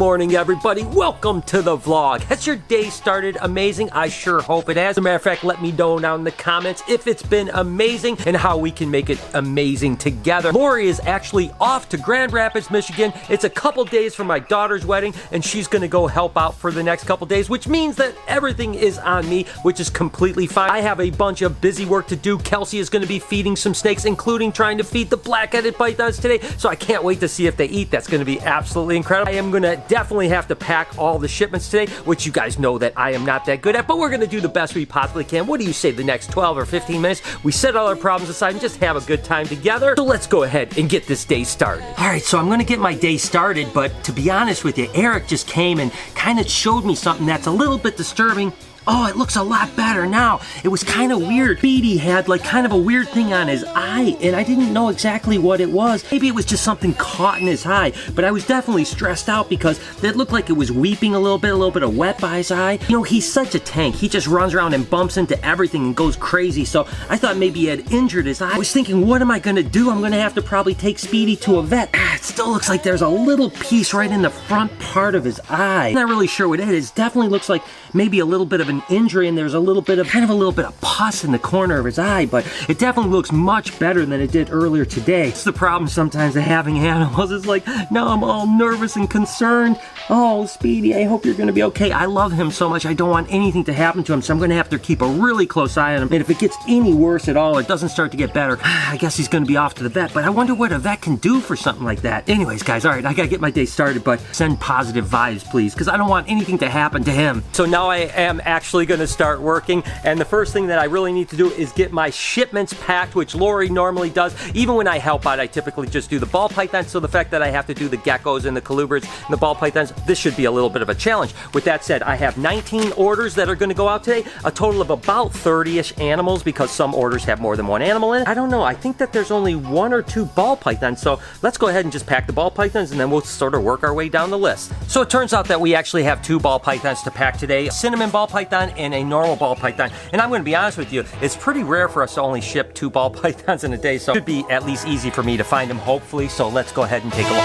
morning, everybody. Welcome to the vlog. Has your day started amazing? I sure hope it has. As a matter of fact, let me know down in the comments if it's been amazing and how we can make it amazing together. Lori is actually off to Grand Rapids, Michigan. It's a couple days for my daughter's wedding, and she's gonna go help out for the next couple days, which means that everything is on me, which is completely fine. I have a bunch of busy work to do. Kelsey is gonna be feeding some snakes, including trying to feed the black-headed pythons today, so I can't wait to see if they eat. That's gonna be absolutely incredible. I am gonna definitely have to pack all the shipments today, which you guys know that I am not that good at, but we're gonna do the best we possibly can. What do you say, the next 12 or 15 minutes? We set all our problems aside and just have a good time together. So let's go ahead and get this day started. All right, so I'm gonna get my day started, but to be honest with you, Eric just came and kind of showed me something that's a little bit disturbing. Oh, it looks a lot better now. It was kind of weird. Speedy had like kind of a weird thing on his eye, and I didn't know exactly what it was. Maybe it was just something caught in his eye, but I was definitely stressed out because it looked like it was weeping a little bit of wet by his eye. You know, he's such a tank. He just runs around and bumps into everything and goes crazy, so I thought maybe he had injured his eye. I was thinking, what am I gonna do? I'm gonna have to probably take Speedy to a vet. It still looks like there's a little piece right in the front part of his eye. I'm not really sure what it is. It definitely looks like maybe a little bit of an injury, and there's a little bit of pus in the corner of his eye, but it definitely looks much better than it did earlier today. It's the problem sometimes of having animals. It's like, now I'm all nervous and concerned. Oh, Speedy, I hope you're gonna be okay. I love him so much. I don't want anything to happen to him, so I'm gonna have to keep a really close eye on him. And if it gets any worse at all, or it doesn't start to get better, I guess he's gonna be off to the vet, but I wonder what a vet can do for something like that. Anyways, guys, all right, I gotta get my day started, but send positive vibes, please, because I don't want anything to happen to him. So now I am actually gonna start working, and the first thing that I really need to do is get my shipments packed, which Lori normally does. Even when I help out, I typically just do the ball pythons, so the fact that I have to do the geckos and the colubrids and the ball pythons, this should be a little bit of a challenge. With that said, I have 19 orders that are gonna go out today, a total of about 30-ish animals, because some orders have more than one animal in it. I don't know, I think that there's only 1 or 2 ball pythons, so let's go ahead and just pack the ball pythons, and then we'll sort of work our way down the list. So it turns out that we actually have 2 ball pythons to pack today, a cinnamon ball python and a normal ball python. And I'm gonna be honest with you, it's pretty rare for us to only ship 2 ball pythons in a day, so it should be at least easy for me to find them, hopefully. So let's go ahead and take a look.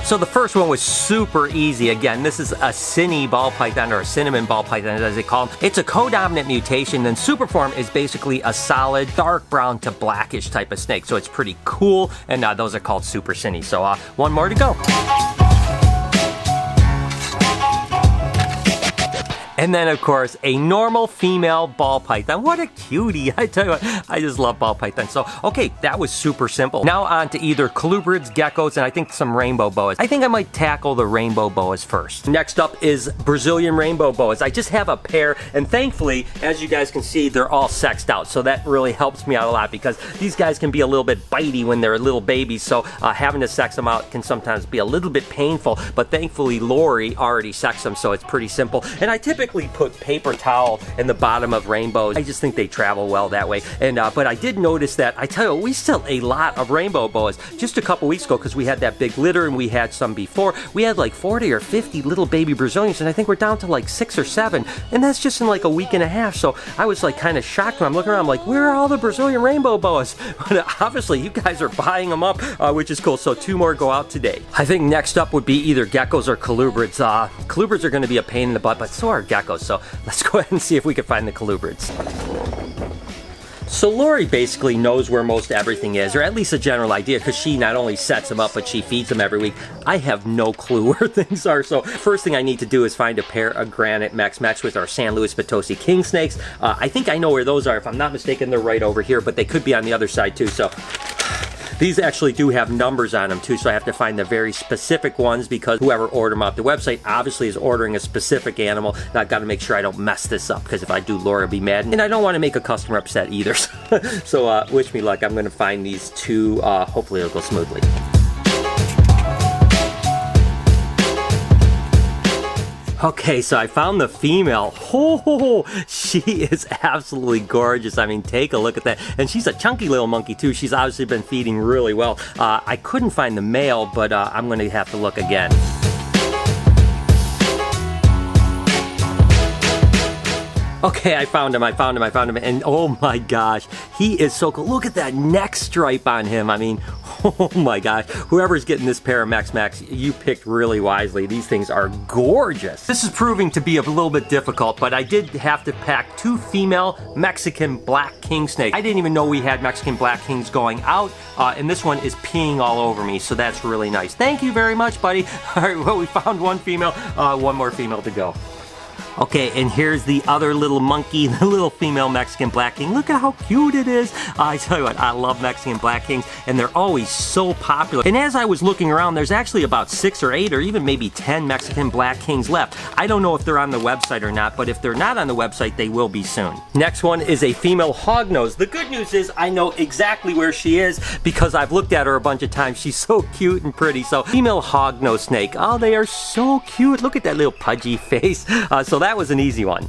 So the first one was super easy. Again, this is a Cine ball python, or a cinnamon ball python as they call them. It's a codominant mutation, and Superform is basically a solid dark brown to blackish type of snake. So it's pretty cool, and those are called Super Cine. So one more to go. And then, of course, a normal female ball python. What a cutie. I tell you what, I just love ball pythons. So, okay, that was super simple. Now on to either colubrids, geckos, and I think some rainbow boas. I think I might tackle the rainbow boas first. Next up is Brazilian rainbow boas. I just have a pair, and thankfully, as you guys can see, they're all sexed out. So that really helps me out a lot, because these guys can be a little bit bitey when they're little babies. So having to sex them out can sometimes be a little bit painful, but thankfully Lori already sexed them, so it's pretty simple. And I typically put paper towel in the bottom of rainbows. I just think they travel well that way. And but I did notice that, I tell you, we sell a lot of rainbow boas. Just a couple weeks ago, because we had that big litter and we had some before, we had like 40 or 50 little baby Brazilians, and I think we're down to like 6 or 7, and that's just in like a week and a half. So I was like kind of shocked when I'm looking around. I'm like, where are all the Brazilian rainbow boas? But obviously you guys are buying them up, which is cool. So 2 more go out today. I think next up would be either geckos or colubrids. Colubrids are going to be a pain in the butt, but so are geckos. So let's go ahead and see if we can find the colubrids. So Lori basically knows where most everything is, or at least a general idea, because she not only sets them up, but she feeds them every week. I have no clue where things are, so first thing I need to do is find a pair of granite Mex with our San Luis Potosi king snakes. I think I know where those are. If I'm not mistaken, they're right over here, but they could be on the other side too, so these actually do have numbers on them too, so I have to find the very specific ones, because whoever ordered them off the website obviously is ordering a specific animal, and I've got to make sure I don't mess this up, because if I do, Laura will be mad, and I don't want to make a customer upset either. So wish me luck. I'm going to find these 2. Hopefully it'll go smoothly. Okay, so I found the female. Oh, she is absolutely gorgeous. I mean, take a look at that. And she's a chunky little monkey too. She's obviously been feeding really well. I couldn't find the male, but I'm gonna have to look again. Okay, I found him, and oh my gosh, he is so cool. Look at that neck stripe on him. I mean, Oh my gosh, whoever's getting this pair of Max, you picked really wisely. These things are gorgeous. This is proving to be a little bit difficult, but I did have to pack 2 female Mexican black king snakes. I didn't even know we had Mexican black kings going out, and this one is peeing all over me, so that's really nice. Thank you very much, buddy. All right, well, we found one female, one more female to go. Okay, and here's the other little monkey, the little female Mexican black king. Look at how cute it is. I tell you what, I love Mexican black kings, and they're always so popular. And as I was looking around, there's actually about 6 or 8 or even maybe 10 Mexican black kings left. I don't know if they're on the website or not, but if they're not on the website, they will be soon. Next one is a female hognose. The good news is I know exactly where she is because I've looked at her a bunch of times. She's so cute and pretty. So female hognose snake. Oh, they are so cute. Look at that little pudgy face. So that was an easy one.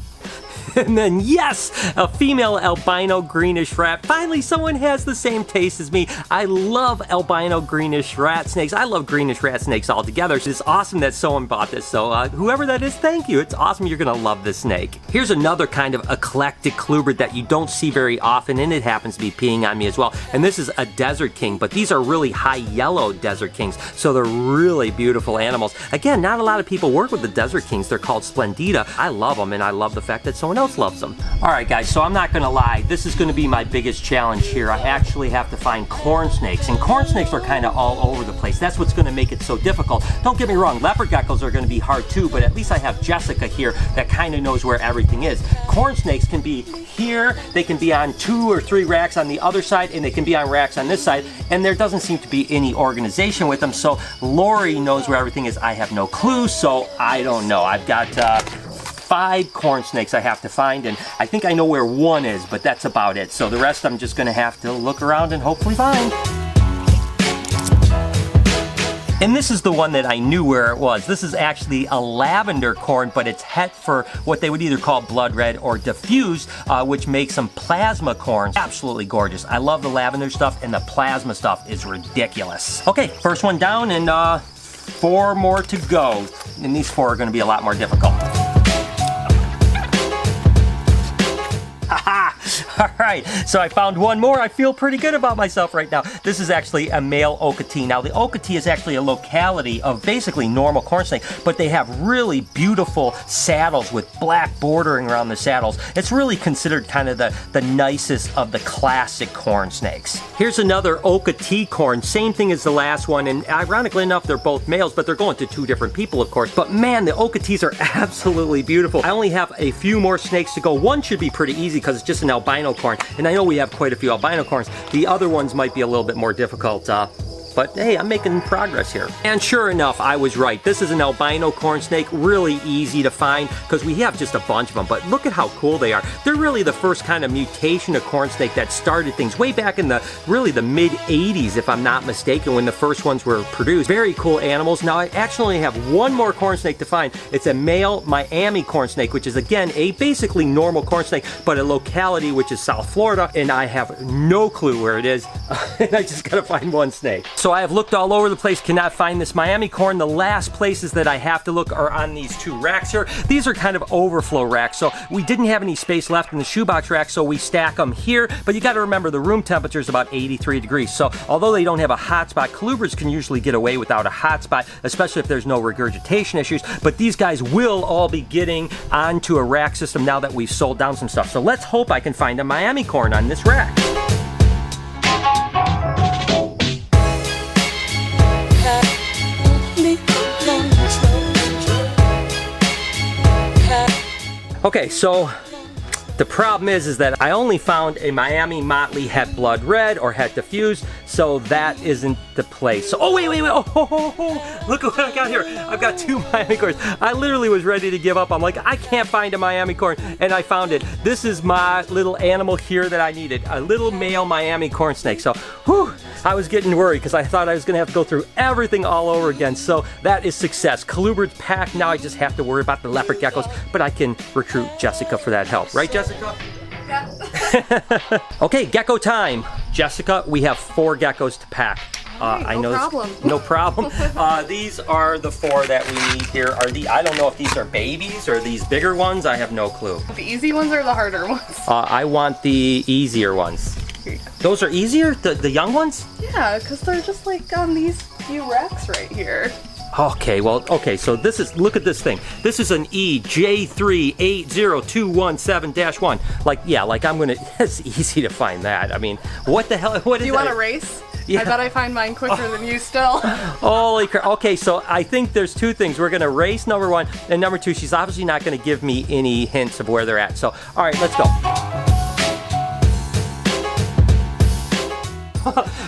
And then, yes, a female albino greenish rat. Finally, someone has the same taste as me. I love albino greenish rat snakes. I love greenish rat snakes altogether. It's awesome that someone bought this. So whoever that is, thank you. It's awesome. You're going to love this snake. Here's another kind of eclectic colubrid that you don't see very often, and it happens to be peeing on me as well. And this is a desert king, but these are really high yellow desert kings. So they're really beautiful animals. Again, not a lot of people work with the desert kings. They're called Splendida. I love them, and I love the fact that someone else loves them. All right, guys, so I'm not gonna lie, this is gonna be my biggest challenge here. I actually have to find corn snakes, and corn snakes are kind of all over the place. That's what's gonna make it so difficult. Don't get me wrong, leopard geckos are gonna be hard too, but at least I have Jessica here that kind of knows where everything is. Corn snakes can be here, they can be on 2 or 3 racks on the other side, and they can be on racks on this side, and there doesn't seem to be any organization with them, so Lori knows where everything is. I have no clue, so I don't know. I've got 5 corn snakes I have to find, and I think I know where one is, but that's about it. So the rest I'm just gonna have to look around and hopefully find. And this is the one that I knew where it was. This is actually a lavender corn, but it's het for what they would either call blood red or diffused, which makes them plasma corns. Absolutely gorgeous. I love the lavender stuff, and the plasma stuff is ridiculous. Okay, first one down, and 4 more to go. And these 4 are gonna be a lot more difficult. All right, so I found one more. I feel pretty good about myself right now. This is actually a male Okatee. Now, the Okatee is actually a locality of basically normal corn snake, but they have really beautiful saddles with black bordering around the saddles. It's really considered kind of the nicest of the classic corn snakes. Here's another Okatee corn. Same thing as the last one, and ironically enough, they're both males, but they're going to 2 different people, of course. But man, the Okatees are absolutely beautiful. I only have a few more snakes to go. One should be pretty easy because it's just an albino corn, and I know we have quite a few albino corns. The other ones might be a little bit more difficult, but hey, I'm making progress here. And sure enough, I was right. This is an albino corn snake, really easy to find because we have just a bunch of them, but look at how cool they are. They're really the first kind of mutation of corn snake that started things way back in the mid 80s, if I'm not mistaken, when the first ones were produced. Very cool animals. Now, I actually have one more corn snake to find. It's a male Miami corn snake, which is again a basically normal corn snake, but a locality which is South Florida, and I have no clue where it is. And I just gotta find one snake. So I have looked all over the place, cannot find this Miami corn. The last places that I have to look are on these 2 racks here. These are kind of overflow racks, so we didn't have any space left in the shoebox rack, so we stack them here. But you got to remember, the room temperature is about 83 degrees, so although they don't have a hot spot, colubrids can usually get away without a hot spot, especially if there's no regurgitation issues. But these guys will all be getting onto a rack system now that we've sold down some stuff. So let's hope I can find a Miami corn on this rack. Okay, so the problem is that I only found a Miami Motley het blood red or het diffused, so that isn't the place. So, oh, wait, oh, look at what I got here. I've got 2 Miami corns. I literally was ready to give up. I'm like, I can't find a Miami corn, and I found it. This is my little animal here that I needed, a little male Miami corn snake. So, whew, I was getting worried because I thought I was gonna have to go through everything all over again. So that is success. Colubrids packed. Now I just have to worry about the leopard geckos, but I can recruit Jessica for that help. Right, Jessica? Yeah. Okay, gecko time. Jessica, we have 4 geckos to pack. Right, no problem. No problem. These are the 4 that we need here. I don't know if these are babies or these bigger ones. I have no clue. The easy ones or the harder ones? I want the easier ones. Here you go. Those are easier? The young ones? Yeah, because they're just like on these few racks right here. Okay, well, okay, so this is, look at this thing. This is an EJ380217-1. Like, yeah, like I'm gonna, it's easy to find that. I mean, what the hell, what is that? Do you want to race? Yeah. I bet I find mine quicker than you still. Holy crap. Okay, so I think there's two things. We're gonna race, number one, and number two, she's obviously not gonna give me any hints of where they're at. So, all right, let's go.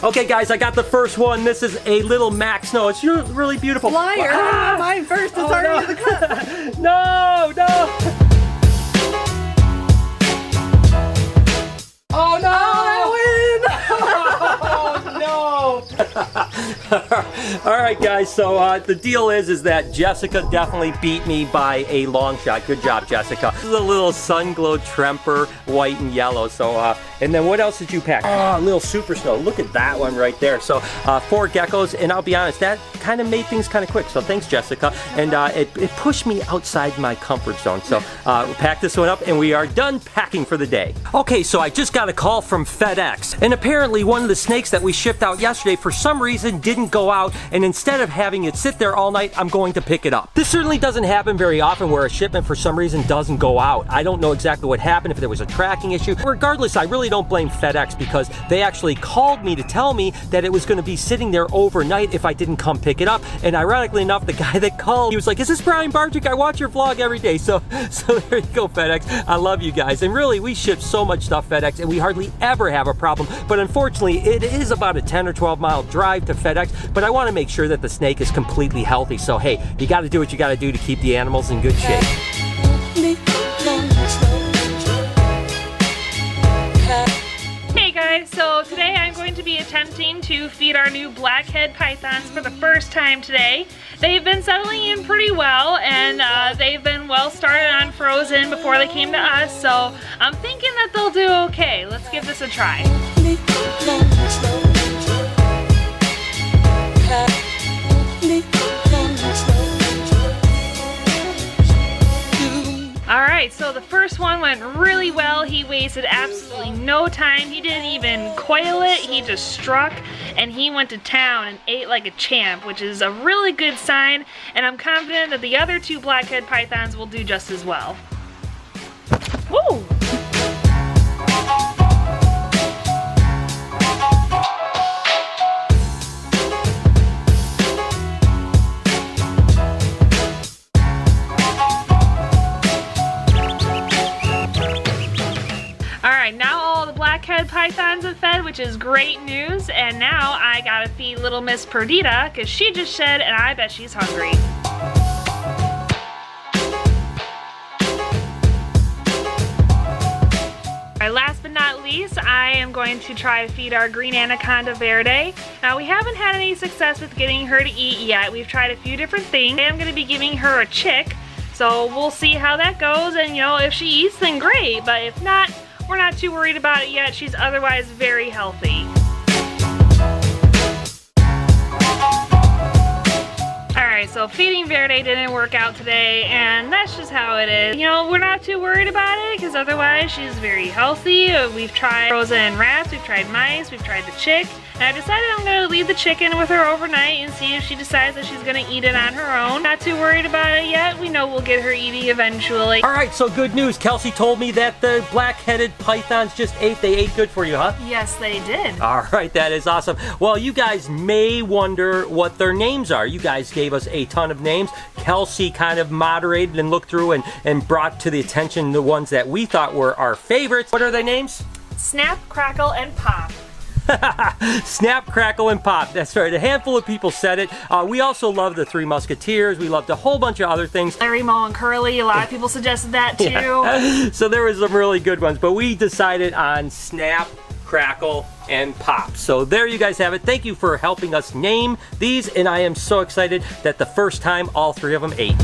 Okay, guys, I got the first one. This is a little Max Snow. It's really beautiful. Liar! Ah! Mine first. It's already in the cup. No! Oh no! Oh no! All right, guys. So the deal is that Jessica definitely beat me by a long shot. Good job, Jessica. This is a little Sun Glow Tremper, white and yellow. So and then what else did you pack? Oh, a little Super Snow. Look at that one right there. So 4 geckos, and I'll be honest, that kind of made things kind of quick. So thanks, Jessica. And it pushed me outside my comfort zone. So we'll pack this one up, and we are done packing for the day. Okay, so I just got a call from FedEx, and apparently one of the snakes that we shipped out yesterday for some reason didn't go out, and instead of having it sit there all night, I'm going to pick it up. This certainly doesn't happen very often where a shipment for some reason doesn't go out. I don't know exactly what happened, if there was a tracking issue. Regardless, I really don't blame FedEx because they actually called me to tell me that it was going to be sitting there overnight if I didn't come pick it up. And ironically enough, the guy that called, he was like, "Is this Brian Barczyk? I watch your vlog every day." So there you go, FedEx. I love you guys. And really, we ship so much stuff, FedEx, and we hardly ever have a problem. But unfortunately, it is about a 10 or 12 mile drive to FedEx. But I want to make sure that the snake is completely healthy. So hey, you got to do what you got to do to keep the animals in good shape. Hey guys, so today I'm going to be attempting to feed our new blackhead pythons for the first time today. They've been settling in pretty well, and they've been well started on frozen before they came to us, so I'm thinking that they'll do okay. Let's give this a try. Alright, so the first one went really well. He wasted absolutely no time. He didn't even coil it. He just struck, and he went to town and ate like a champ, which is a really good sign, and I'm confident that the other 2 blackhead pythons will do just as well. Woo! Now all the blackhead pythons have fed, which is great news, and now I gotta feed little Miss Perdita because she just shed and I bet she's hungry. Alright, last but not least, I am going to try to feed our green anaconda Verde. Now we haven't had any success with getting her to eat yet. We've tried a few different things. I am going to be giving her a chick, so we'll see how that goes, and you know, if she eats then great, but if not, we're not too worried about it yet. She's otherwise very healthy. Alright, so feeding Verde didn't work out today, and that's just how it is. You know, we're not too worried about it, because otherwise she's very healthy. We've tried frozen rats, we've tried mice, we've tried the chick, and I decided I'm going to leave the chicken with her overnight and see if she decides that she's going to eat it on her own. Not too worried about it yet. We know we'll get her eating eventually. Alright, so good news. Kelsey told me that the black-headed pythons just ate. They ate good for you, huh? Yes, they did. Alright, that is awesome. Well, you guys may wonder what their names are. You guys gave us a ton of names. Kelsey kind of moderated and looked through and brought to the attention the ones that we thought were our favorites. What are their names? Snap, Crackle, and Pop. Snap, Crackle, and Pop. That's right. A handful of people said it. We also love the 3 Musketeers. We loved a whole bunch of other things. Larry, Moe, and Curly. A lot of people suggested that too. Yeah. So there was some really good ones, but we decided on Snap, Crackle, and Pop. So there you guys have it. Thank you for helping us name these, and I am so excited that the first time all 3 of them ate.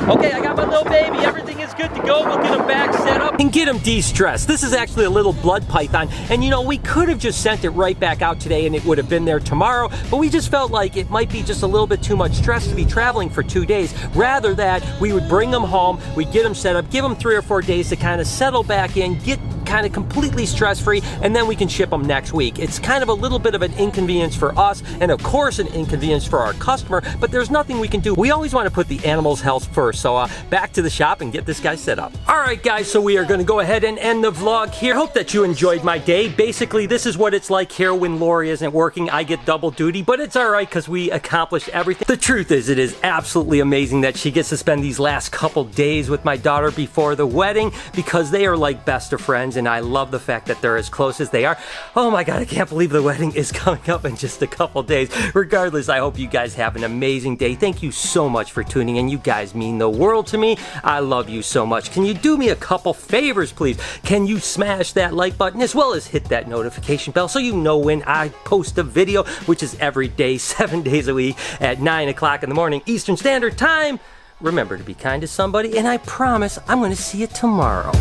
Okay, I got my little baby. Everything is good to go. We'll get him back set up and get him de-stressed. This is actually a little blood python, and you know, we could have just sent it right back out today and it would have been there tomorrow, but we just felt like it might be just a little bit too much stress to be traveling for 2 days. Rather that we would bring him home, we'd get him set up, give him 3 or 4 days to kind of settle back in, get kind of completely stress-free, and then we can ship them next week. It's kind of a little bit of an inconvenience for us, and of course an inconvenience for our customer, but there's nothing we can do. We always want to put the animal's health first, so back to the shop and get this guy set up. Alright guys, so we are going to go ahead and end the vlog here. Hope that you enjoyed my day. Basically, this is what it's like here when Lori isn't working. I get double duty, but it's alright because we accomplished everything. The truth is, it is absolutely amazing that she gets to spend these last couple days with my daughter before the wedding, because they are like best of friends, and I love the fact that they're as close as they are. Oh my god, I can't believe the wedding is coming up in just a couple days. Regardless, I hope you guys have an amazing day. Thank you so much for tuning in. You guys mean the world to me. I love you so much. Can you do me a couple favors, please? Can you smash that like button as well as hit that notification bell so you know when I post a video, which is every day, 7 days a week at 9 o'clock in the morning Eastern Standard Time. Remember to be kind to somebody, and I promise I'm going to see you tomorrow.